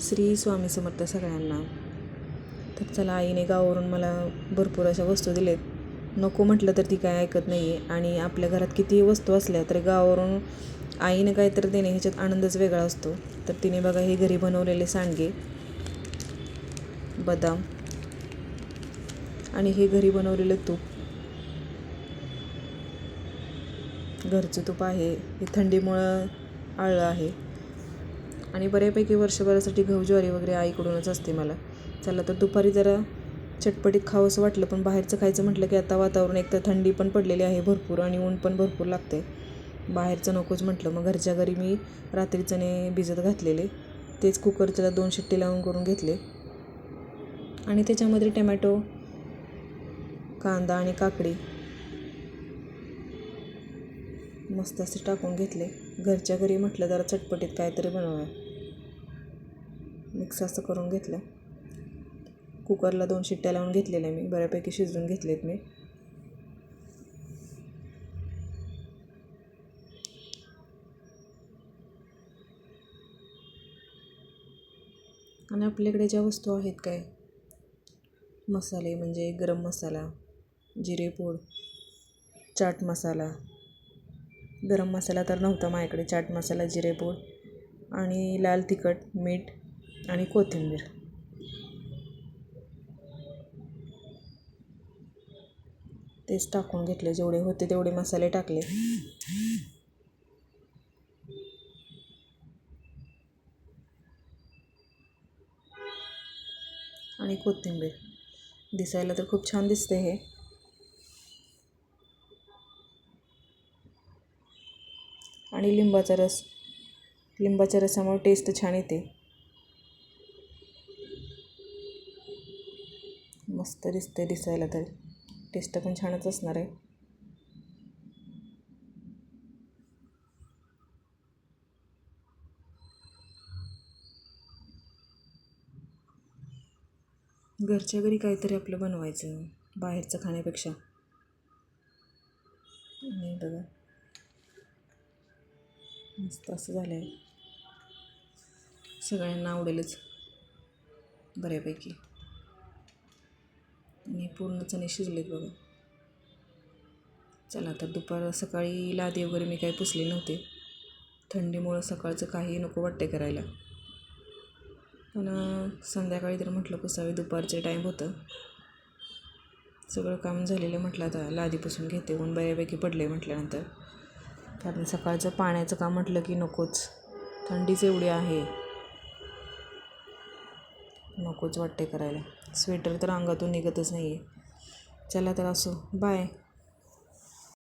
श्री स्वामी समर्थ सगळ्यांना. तर चला, आईने गावावरून मला भरपूर अशा वस्तू दिलेत. नको म्हटलं तर ती काय ऐकत नाही आहे. आणि आपल्या घरात कितीही वस्तू असल्या तरी गावावरून आईने काहीतरी देणे ह्याच्यात आनंदच वेगळा असतो. तर तिने बघा हे घरी बनवलेले सांडगे, बदाम आणि हे घरी बनवलेलं तूप, घरचं तूप आहे. हे थंडीमुळं आळं आहे आणि बऱ्यापैकी वर्षभरासाठी गहू ज्वारी वगैरे आईकडूनच असते मला. चला, तर दुपारी जरा चटपटीत खावंसं वाटलं, पण बाहेरचं खायचं म्हटलं की आता वातावरण एक तर थंडी पण पडलेली आहे भरपूर आणि ऊन पण भरपूर लागते. बाहेरचं नकोच म्हटलं. मग घरच्या घरी मी रात्री चणे भिजत घातलेले, तेच कुकरला 2 शिट्टी लावून करून घेतले आणि त्याच्यामध्ये टमॅटो, कांदा आणि काकडी मस्त असे टाकून घेतले. घरच्या घरी म्हटलं जरा चटपटीत काहीतरी बनवूया. मिक्स असं करून घेतलं. कुकरला 2 शिट्ट्या लावून घेतलेल्या मी, बऱ्यापैकी शिजवून घेतलेत मी. आणि आपल्याकडे ज्या वस्तू आहेत काय, मसाले म्हणजे गरम मसाला, जिरेपूड, चाट मसाला. गरम मसाला तर नव्हता माझ्याकडे. चाट मसाला, जिरेपूड आणि लाल तिखट, मीठ आणि कोथिंबीर. तेच टाकून घेतले. जेवढे होते तेवढे मसाले टाकले आणि कोथिंबीर. दिसायला तर खूप छान दिसते हे. आणि लिंबाचा रस, लिंबाच्या रसामुळे टेस्ट छान येते. मस्त दिसते दिसायला, तर टेस्ट पण छानच असणार आहे. घरच्या घरी काहीतरी आपलं बनवायचं बाहेरचं खाण्यापेक्षा. आणि बघा मस्त असं झालं आहे. सगळ्यांना आवडेलच बऱ्यापैकी. आणि पूर्ण चणे शिजलेत बघा. चला, तर सकाळी लादी वगैरे मी काही पुसले नव्हते. थंडीमुळं सकाळचं काही नको वाटते करायला, पण संध्याकाळी तर म्हटलं पुसावे. दुपारचे टाईम होतं, सगळं काम झालेलं. म्हटलं आता लादी पुसून घेते, ऊन बऱ्यापैकी पडले म्हटल्यानंतर. कारण सकाळचं पाण्याचं काम म्हटलं की नकोच. थंडीच एवढी आहे, नकोच वाटते करायला. स्वेटर तर अंगातून निघतच नाही आहे. चला तर असो, बाय.